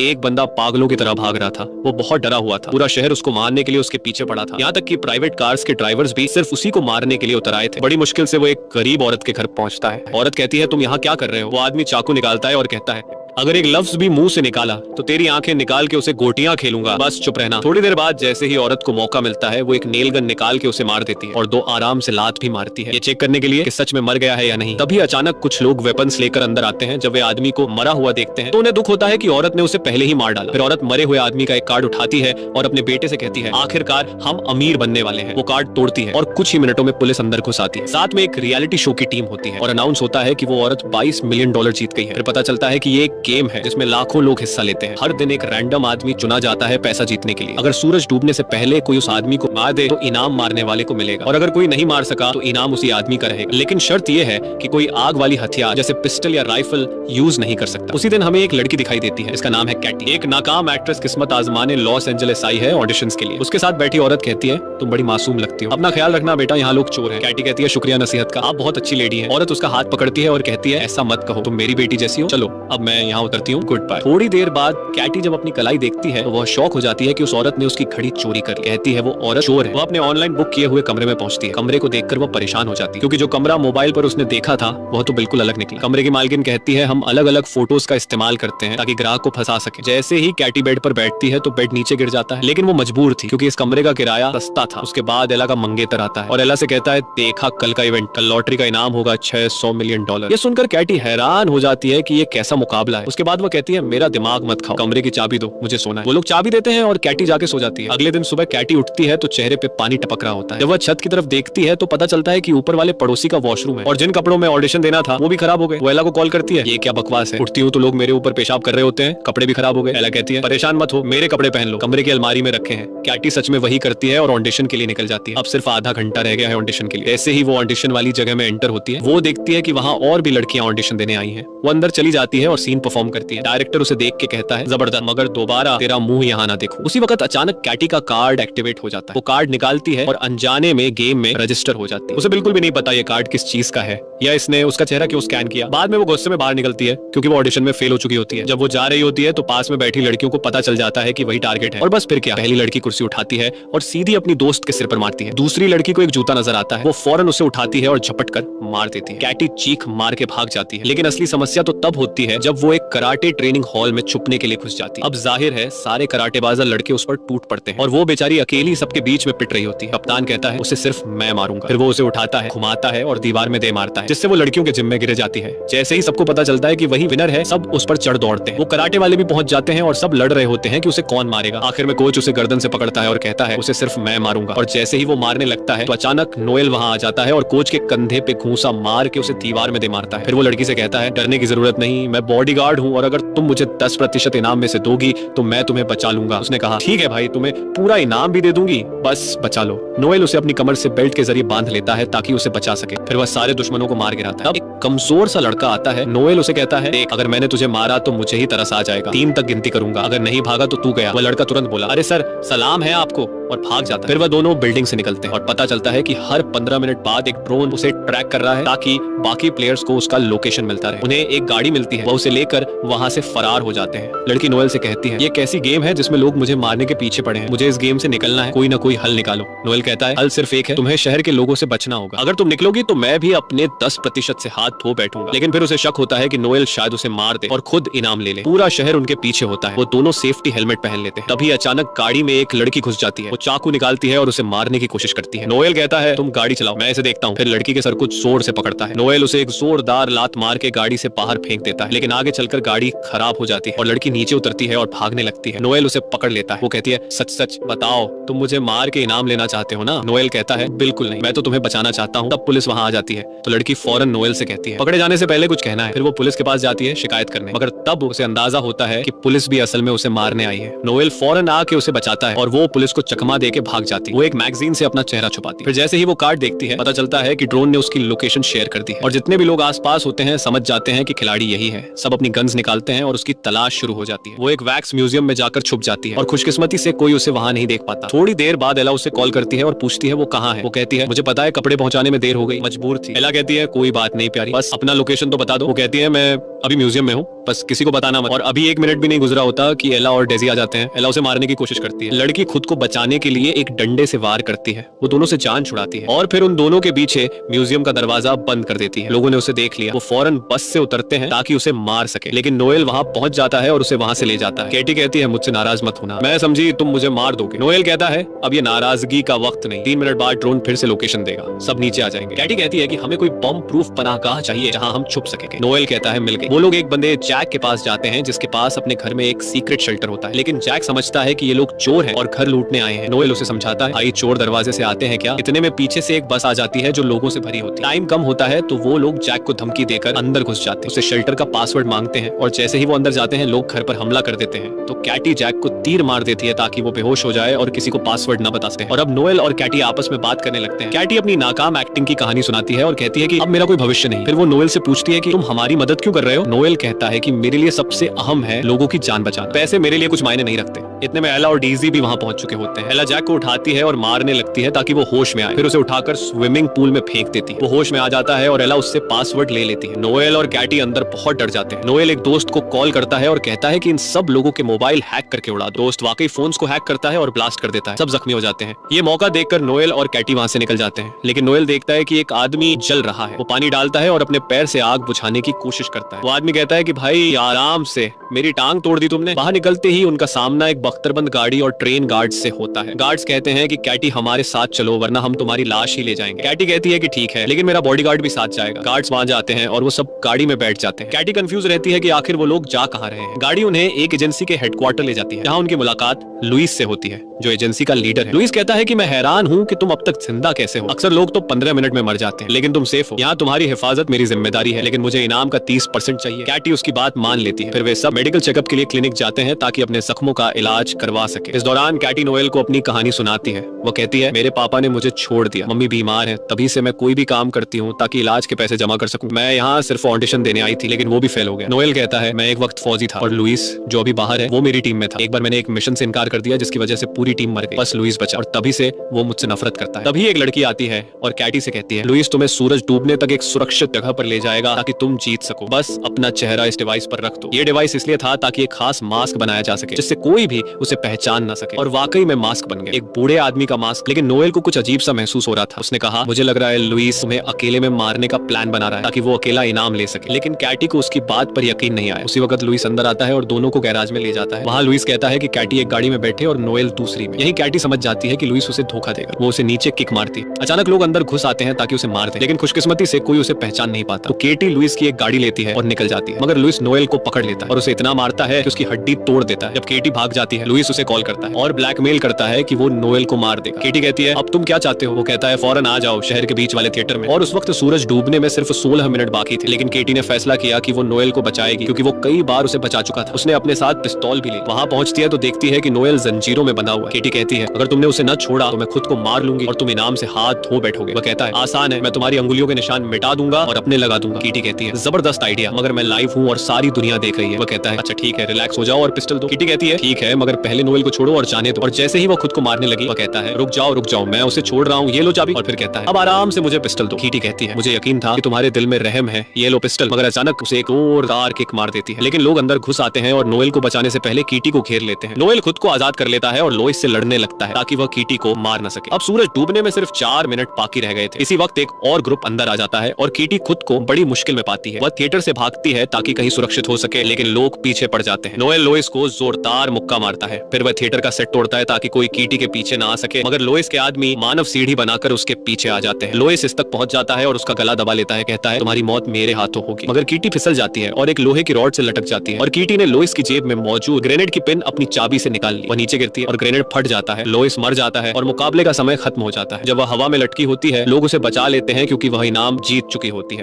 एक बंदा पागलों की तरह भाग रहा था। वो बहुत डरा हुआ था। पूरा शहर उसको मारने के लिए उसके पीछे पड़ा था। यहाँ तक कि प्राइवेट कार्स के ड्राइवर्स भी सिर्फ उसी को मारने के लिए उतर आए थे। बड़ी मुश्किल से वो एक गरीब औरत के घर पहुंचता है। औरत कहती है, तुम यहाँ क्या कर रहे हो? वो आदमी चाकू निकालता है और कहता है, अगर एक लफ्ज भी मुंह से निकाला तो तेरी आंखें निकाल के उसे गोटियां खेलूंगा, बस चुप रहना। थोड़ी देर बाद जैसे ही औरत को मौका मिलता है, वो एक नेल गन निकाल के उसे मार देती है और दो आराम से लात भी मारती है, ये चेक करने के लिए कि सच में मर गया है या नहीं। तभी अचानक कुछ लोग वेपन्स लेकर अंदर आते हैं। जब वे आदमी को मरा हुआ देखते हैं तो उन्हें दुख होता है कि औरत ने उसे पहले ही मार डाला। फिर औरत मरे हुए आदमी का एक कार्ड उठाती है और अपने बेटे से कहती है, आखिरकार हम अमीर बनने वाले हैं। वो कार्ड तोड़ती है और कुछ ही मिनटों में पुलिस अंदर घुस आती है। साथ में एक रियलिटी शो की टीम होती है और अनाउंस होता है कि वो औरत $22 मिलियन जीत गई है। फिर पता चलता है कि ये एक गेम है जिसमें लाखों लोग हिस्सा लेते हैं। हर दिन एक रैंडम आदमी चुना जाता है पैसा जीतने के लिए। अगर सूरज डूबने से पहले कोई उस आदमी को मार दे तो इनाम मारने वाले को मिलेगा, और अगर कोई नहीं मार सका तो इनाम उसी आदमी का रहेगा। लेकिन शर्त यह है कि कोई आग वाली हथियार जैसे पिस्टल या राइफल यूज नहीं कर सकता। उसी दिन हमें एक लड़की दिखाई देती है, इसका नाम है कैटी। एक नाकाम एक्ट्रेस किस्मत आजमाने लॉस एंजलिस आई है ऑडिशंस के लिए। उसके साथ बैठी औरत कहती है, तुम बड़ी मासूम लगती हो, अपना ख्याल रखना बेटा, यहाँ लोग चोर हैं। कैटी कहती है, शुक्रिया नसीहत का, आप बहुत अच्छी लेडी हैं। औरत उसका हाथ पकड़ती है और कहती है, ऐसा मत कहो, तुम मेरी बेटी जैसी हो। चलो अब मैं यहाँ उतरती हूँ, गुड बाय। थोड़ी देर बाद कैटी जब अपनी कलाई देखती है तो वह शॉक हो जाती है कि उस औरत ने उसकी घड़ी चोरी कर ली। कहती है वो औरत चोर है। वो अपने ऑनलाइन बुक किए हुए कमरे में पहुंचती है। कमरे को देखकर वो परेशान हो जाती है क्योंकि जो कमरा मोबाइल पर उसने देखा था वह तो बिल्कुल अलग निकला। कमरे की मालकिन कहती है, हम अलग अलग फोटोज का इस्तेमाल करते हैं ताकि ग्राहक को फंसा सके। जैसे ही कैटी बेड पर बैठती है तो बेड नीचे गिर जाता है, लेकिन वो मजबूर थी क्योंकि इस कमरे का किराया सस्ता था। उसके बाद एला का मंगेतर आता है और एला से कहता है, देखा कल का इवेंट, कल लॉटरी का इनाम होगा $600 मिलियन। ये सुनकर कैटी हैरान हो जाती है कि ये कैसा मुकाबला है। उसके बाद वो कहती है, मेरा दिमाग मत खाओ, कमरे की चाबी दो, मुझे सोना है। वो लोग चाबी देते हैं और कैटी जाके सो जाती है। अगले दिन सुबह कैटी उठती है तो चेहरे पे पानी टपक रहा होता है। जब वह छत की तरफ देखती है तो पता चलता है कि ऊपर वाले पड़ोसी का वॉशरूम है और जिन कपड़ों में ऑडिशन देना था वो भी खराब हो गए। वो एला को कॉल करती है, ये क्या बकवास है, उठती हूँ तो लोग मेरे ऊपर पेशाब कर रहे होते हैं, कपड़े भी खराब हो गए। एला कहती है, परेशान मत हो, मेरे कपड़े पहन लो, कमरे की अलमारी में रखे हैं। कैटी सच में वही करती है और ऑडिशन के लिए निकल जाती है। अब सिर्फ आधा घंटा रह गया है ऑडिशन के लिए। ऐसे ही वो ऑडिशन वाली जगह में एंटर होती है। वो देखती है कि वहाँ और भी लड़कियां ऑडिशन देने आई हैं। वो अंदर चली जाती है और सीन परफॉर्म करती है। डायरेक्टर उसे देख के कहता है, जबरदस्त, मगर दोबारा तेरा मुंह यहाँ ना देखो। उसी वक्त अचानक कैटी का कार्ड एक्टिवेट हो जाता है। वो कार्ड निकालती है और अनजाने में गेम में रजिस्टर हो जाती है। उसे बिल्कुल भी नहीं पता ये कार्ड किस चीज का है या इसने उसका चेहरा क्यों स्कैन किया। बाद में वो गुस्से में बाहर निकलती है क्योंकि वो ऑडिशन में फेल हो चुकी होती है। जब वो जा रही होती है तो पास में बैठी लड़कियों को पता चल जाता है कि वही टारगेट है, और बस फिर क्या, पहली लड़की कुर्सी उठाती है और सीधी अपनी दोस्त के सिर पर मारती है। दूसरी लड़की को एक जूता नजर आता है, वो फौरन उसे उठाती है और झपट कर मार देती है। कैटी चीख मार के भाग जाती है, लेकिन असली समस्या तो तब होती है जब वो एक कराटे ट्रेनिंग हॉल में छुपने के लिए घुस जाती है। अब जाहिर है सारे कराटेबाज लड़के उस पर टूट पड़ते हैं और वो बेचारी अकेली सबके बीच में पिट रही होती है। कप्तान कहता है, उसे सिर्फ मैं मारूंगा। फिर वो उसे उठाता है, घुमाता है और दीवार में दे मारता है, जिससे वो लड़कियों के जिम में गिर जाती है। जैसे ही सबको पता चलता है कि वही विनर है, सब उस पर चढ़ दौड़ते हैं। वो कराटे वाले भी पहुंच जाते हैं और सब लड़ रहे होते हैं कि उसे कौन मारेगा। आखिर में कोच उसे गर्दन से पकड़ता है और कहता है, उसे सिर्फ मैं मारूंगा। और जैसे ही वो मारने लगता है तो अचानक नोएल वहां आ जाता है और कोच के कंधे पे घूंसा मार के उसे दीवार में दे मारता है। फिर वो लड़की से कहता है, डरने की जरूरत नहीं, मैं बॉडीगार्ड हूँ और अगर तुम मुझे 10% इनाम में से दोगी तो मैं तुम्हें बचा लूंगा। उसने कहा, ठीक है भाई, तुम्हें पूरा इनाम भी दे दूंगी, बस बचा लो। नोएल उसे अपनी कमर से बेल्ट के जरिए बांध लेता है ताकि उसे बचा सके। फिर वह सारे दुश्मनों को मार गिराता है। अब एक कमजोर सा लड़का आता है। नोएल उसे कहता है, देख, अगर मैंने तुझे मारा तो मुझे ही तरस आ जाएगा, 3 तक गिनती करूंगा, अगर नहीं भागा तो तू गया। वह लड़का तुरंत बोला, अरे सर, सलाम है आपको, और भाग जाता है। फिर वह दोनों बिल्डिंग से निकलते हैं और पता चलता है कि हर 15 मिनट बाद एक ड्रोन उसे ट्रैक कर रहा है ताकि बाकी प्लेयर्स को उसका लोकेशन मिलता रहे। उन्हें एक गाड़ी मिलती है, वह उसे लेकर वहां से फरार हो जाते हैं। लड़की नोएल से कहती है, ये कैसी गेम है जिसमें लोग मुझे मारने के पीछे पड़े हैं, मुझे इस गेम से निकलना है, कोई ना कोई हल निकालो। नोएल कहता है, हल सिर्फ एक है, तुम्हें शहर के लोगों से बचना होगा, अगर तुम निकलोगी तो मैं भी अपने 10% से हाथ धो बैठूंगा। लेकिन फिर उसे शक होता है कि नोएल शायद उसे मार दे और खुद इनाम ले ले। पूरा शहर उनके पीछे होता है। वो दोनों सेफ्टी हेलमेट पहन लेते हैं। तभी अचानक गाड़ी में एक लड़की घुस जाती है। वो चाकू निकालती है और उसे मारने की कोशिश करती है। नोएल कहता है, तुम गाड़ी चलाओ, मैं इसे देखता हूँ। फिर लड़की के सर कुछ जोर से पकड़ता है। नोएल उसे एक जोरदार लात मार के गाड़ी से बाहर फेंक देता है, लेकिन आगे चलकर गाड़ी खराब हो जाती है और लड़की नीचे उतरती है और भागने लगती है। नोएल उसे पकड़ लेता है। वो कहती है, सच सच बताओ, तुम मुझे मार के इनाम लेना चाहते हो ना? नोएल कहता है, बिल्कुल नहीं, मैं तो तुम्हें बचाना चाहता हूँ। तब पुलिस वहां आ जाती है तो लड़की फौरन नोएल से कहती है, पकड़े जाने से पहले कुछ कहना है। फिर वो पुलिस के पास जाती है शिकायत करने, मगर तब उसे अंदाजा होता है कि पुलिस भी असल में उसे मारने आई है। नोएल फौरन आके उसे बचाता है और वो पुलिस को चकमा थमा दे के भाग जाती है। वो एक मैगजीन से अपना चेहरा छुपाती है। फिर जैसे ही वो कार्ड देखती है पता चलता है कि ड्रोन ने उसकी लोकेशन शेयर कर दी है और जितने भी लोग आसपास होते हैं समझ जाते हैं कि खिलाड़ी यही है। सब अपनी गन्स निकालते हैं और उसकी तलाश शुरू हो जाती है। वो एक वैक्स म्यूजियम में जाकर छुप जाती है और खुशकिस्मती से कोई उसे वहां नहीं देख पाता। थोड़ी देर बाद एला उसे कॉल करती है और पूछती है वो कहाँ है। वो कहती है मुझे पता है, कपड़े पहुंचाने में देर हो गई, मजबूर थी। एला कहती है कोई बात नहीं प्यारी, बस अपना लोकेशन तो बता दो। वो कहती है मैं अभी म्यूजियम में हूँ, बस किसी को बताना मत। और अभी 1 मिनट भी नहीं गुजरा होता कि एला और डेजी आ जाते हैं। एला उसे मारने की कोशिश करती है। लड़की खुद को बचाने के लिए एक डंडे से वार करती है। वो दोनों से जान छुड़ाती है और फिर उन दोनों के पीछे म्यूजियम का दरवाजा बंद कर देती है। लोगों ने उसे देख लिया। वो फौरन बस से उतरते हैं ताकि उसे मार सके, लेकिन नोएल वहां पहुंच जाता है और उसे वहां से ले जाता है। केटी कहती है मुझसे नाराज मत होना, मैं समझी तुम मुझे मार दोगे। नोएल कहता है अब ये नाराजगी का वक्त नहीं, 3 मिनट बाद ड्रोन फिर से लोकेशन देगा, सब नीचे आ जाएंगे। केटी कहती है कि हमें कोई बम प्रूफ पनाहगाह चाहिए जहां हम छुप सकेंगे। नोएल कहता है मिल गई। वो लोग एक बंदे जैक के पास जाते हैं जिसके पास अपने घर में एक सीक्रेट शेल्टर होता है, लेकिन जैक समझता है कि ये लोग चोर हैं और घर लूटने आए हैं। नोएल उसे समझाता है भाई चोर दरवाजे से आते हैं क्या। इतने में पीछे से एक बस आ जाती है जो लोगों से भरी होती है। टाइम कम होता है तो वो लोग जैक को धमकी देकर अंदर घुस जाते हैं, उसे शेल्टर का पासवर्ड मांगते हैं और जैसे ही वो अंदर जाते हैं लोग घर पर हमला कर देते हैं। तो कैटी जैक को तीर मार देती है ताकि वो बेहोश हो जाए और किसी को पासवर्ड न बता सके। और अब नोएल और कैटी आपस में बात करने लगते हैं। कैटी अपनी नाकाम एक्टिंग की कहानी सुनाती है और कहती है कि अब मेरा कोई भविष्य नहीं। फिर वो नोएल से पूछती है कि तुम हमारी मदद क्यों कर रहे हो। नोएल कहता है कि मेरे लिए सबसे अहम है लोगों की जान बचाना, पैसे मेरे लिए कुछ मायने नहीं रखते। इतने में एला और डेजी भी वहां पहुंच चुके होते हैं। एला जैक को उठाती है और मारने लगती है ताकि वो होश में आए, फिर उसे उठाकर स्विमिंग पूल में फेंक देती है। वो होश में आ जाता है और एला उससे पासवर्ड ले लेती है। नोएल और कैटी अंदर बहुत डर जाते हैं। नोएल एक दोस्त को कॉल करता है और कहता है कि इन सब लोगों के मोबाइल हैक करके उड़ा दो। दोस्त वाकई फोन्स को हैक करता है और ब्लास्ट कर देता है। सब जख्मी हो जाते हैं। ये मौका देखकर नोएल और कैटी वहां से निकल जाते हैं, लेकिन नोएल देखता है कि एक आदमी जल रहा है। वो पानी डालता है और अपने पैर से आग बुझाने की कोशिश करता है। वो आदमी कहता है कि भाई आराम से, मेरी टांग तोड़ दी तुमने। बाहर निकलते ही उनका सामना एक बख्तरबंद गाड़ी और ट्रेन गार्ड से होता है। गार्ड्स कहते हैं कि कैटी हमारे साथ चलो वरना हम तुम्हारी लाश ही ले जाएंगे। कैटी कहती है कि ठीक है, लेकिन मेरा बॉडीगार्ड भी साथ जाएगा। गार्ड्स वहां जाते हैं और वो सब गाड़ी में बैठ जाते हैं। कैटी कंफ्यूज रहती है कि आखिर वो लोग जा कहां रहे हैं। गाड़ी उन्हें एक एजेंसी के हेडक्वार्टर ले जाती है जहां उनकी मुलाकात लुइस से होती है जो एजेंसी का लीडर है। लुइस कहता है कि मैं हैरान हूं कि तुम अब तक जिंदा कैसे हो। अक्सर लोग तो 15 मिनट में मर जाते हैं, लेकिन तुम सेफ हो। यहाँ तुम्हारी हिफाजत मेरी जिम्मेदारी है, लेकिन मुझे इनाम का 30% चाहिए। कैटी उसकी बात मान लेती है। फिर वे सब मेडिकल चेकअप के लिए क्लिनिक जाते हैं ताकि अपने जख्मों का इलाज करवा सके। इस दौरान कैटी नोएल को अपनी कहानी सुनाती है। वो कहती है मेरे पापा ने मुझे छोड़ दिया, मम्मी बीमार है, तभी से मैं कोई भी काम करती हूँ ताकि इलाज के पैसे जमा कर सकूं। मैं यहाँ सिर्फ ऑडिशन देने आई थी, लेकिन वो भी फेल हो गया। नोएल कहता है मैं एक वक्त फौजी था और लुइस जो अभी बाहर है वो मेरी टीम में था। एक बार मैंने एक मिशन से इनकार कर दिया जिसकी वजह से पूरी टीम मर गई, बस लुइस बचा और तभी से वो मुझसे नफरत करता है। तभी एक लड़की आती है और कैटी से कहती है लुइस तुम्हें सूरज डूबने तक एक सुरक्षित जगह पर ले जाएगा ताकि तुम जीत सको, बस अपना चेहरा इस डिवाइस पर रख दो। ये डिवाइस इसलिए था ताकि एक खास मास्क बनाया जा सके जिससे कोई भी उसे पहचान ना सके। और वाकई में मास्क बन गया, एक बूढ़े आदमी का मास्क। लेकिन नोएल को कुछ अजीब सा महसूस हो रहा था। उसने कहा मुझे लग रहा है लुइस तुम्हें अकेले में मारने का प्लान बना रहा है ताकि वो अकेला इनाम ले सके। लेकिन कैटी को उसकी बात पर यकीन नहीं आया। उसी वक्त लुइस अंदर आता है और दोनों को गैराज में ले जाता है। वहाँ लुइस कहता है कि कैटी एक गाड़ी में बैठे और नोएल दूसरी में। यही कैटी समझ जाती है कि लुइस उसे धोखा देगा। वो उसे नीचे किक मारती है। अचानक लोग अंदर घुस आते हैं ताकि उसे मार दे, लेकिन खुशकिस्मती से कोई उसे पहचान नहीं पाता। तो केटी लुइस की एक गाड़ी लेती है और निकल जाती है, मगर लुइस नोएल को पकड़ लेता है और उसे इतना मारता है कि उसकी हड्डी तोड़ देता है। जब केटी भाग जाती है लुइस उसे कॉल करता है और ब्लैकमेल करता है कि वो नोएल को मार देगा। केटी कहती है अब तुम क्या चाहते हो। वो कहता है फौरन आ जाओ शहर के बीच वाले थिएटर में। और उस वक्त सूरज डूबने में सिर्फ 16 मिनट बाकी थे, लेकिन केटी ने फैसला किया कि वो नोएल को बचाएगी क्योंकि वो कई बार उसे बचा चुका था। उसने अपने साथ पिस्तौल भी ली। वहां पहुंचती है तो देखती है कि नोएल जंजीरों में बंधा हुआ है। केटी कहती है अगर तुमने उसे न छोड़ा तो मैं खुद को मार लूंगी और तुम इनाम से हाथ धो बैठोगे। वो कहता है आसान है, मैं तुम्हारी अंगुलियों के निशान मिटा दूंगा और अपने लगा दूंगा। केटी कहती है जबरदस्त आइडिया, मगर मैं लाइव हूँ और सारी दुनिया देख रही है। वो कहता है अच्छा ठीक है, रिलैक्स हो जाओ और पिस्टल दो। केटी कहती है ठीक है, मगर पहले नोएल को छोड़ो और जाने दो। और जैसे ही वो खुद को मारने लगी वो कहता है रुक जाओ मैं उसे छोड़ रहा हूँ, ये लो चाबी। और फिर कहता है अब आराम से मुझे पिस्टल दो। केटी कहती है मुझे यकीन था कि तुम्हारे दिल में रहम है, ये लो पिस्टल। मगर अचानक उसे एक और दार किक मार देती है। लेकिन लोग अंदर घुस आते हैं और नोएल को बचाने से पहले कीटी को घेर लेते हैं। नोएल खुद को आजाद कर लेता है और लोइस से लड़ने लगता है ताकि वह कीटी को मार न सके। अब सूरज डूबने में सिर्फ 4 मिनट बाकी रह गए थे। इसी वक्त एक और ग्रुप अंदर आ जाता है और कीटी खुद को बड़ी मुश्किल में पाती है। वह थिएटर से भागती है ताकि कहीं सुरक्षित हो सके, लेकिन लोग पीछे पड़ जाते हैं। नोएल लोइस को जोरदार मुक्का मारता है। फिर वह थिएटर का सेट तोड़ता है ताकि कोई कीटी के पीछे ना आ सके, मगर लोइस के आदमी मानव सीढ़ी बनाकर उसके पीछे आ जाते हैं। लोइस इस तक पहुंच जाता है और उसका गला दबा लेता है। कहता है तुम्हारी मौत मेरे हाथों होगी। मगर कीटी फिसल जाती है और एक लोहे की रॉड से लटक जाती है और कीटी ने लोइस की जेब में मौजूद ग्रेनेड की पिन अपनी चाबी से निकाल ली। वह नीचे गिरती है और ग्रेनेड फट जाता है। लोइस मर जाता है और मुकाबले का समय खत्म हो जाता है। जब वह हवा में लटकी होती है लोग उसे बचा लेते हैं क्योंकि वह इनाम जीत चुकी होती है।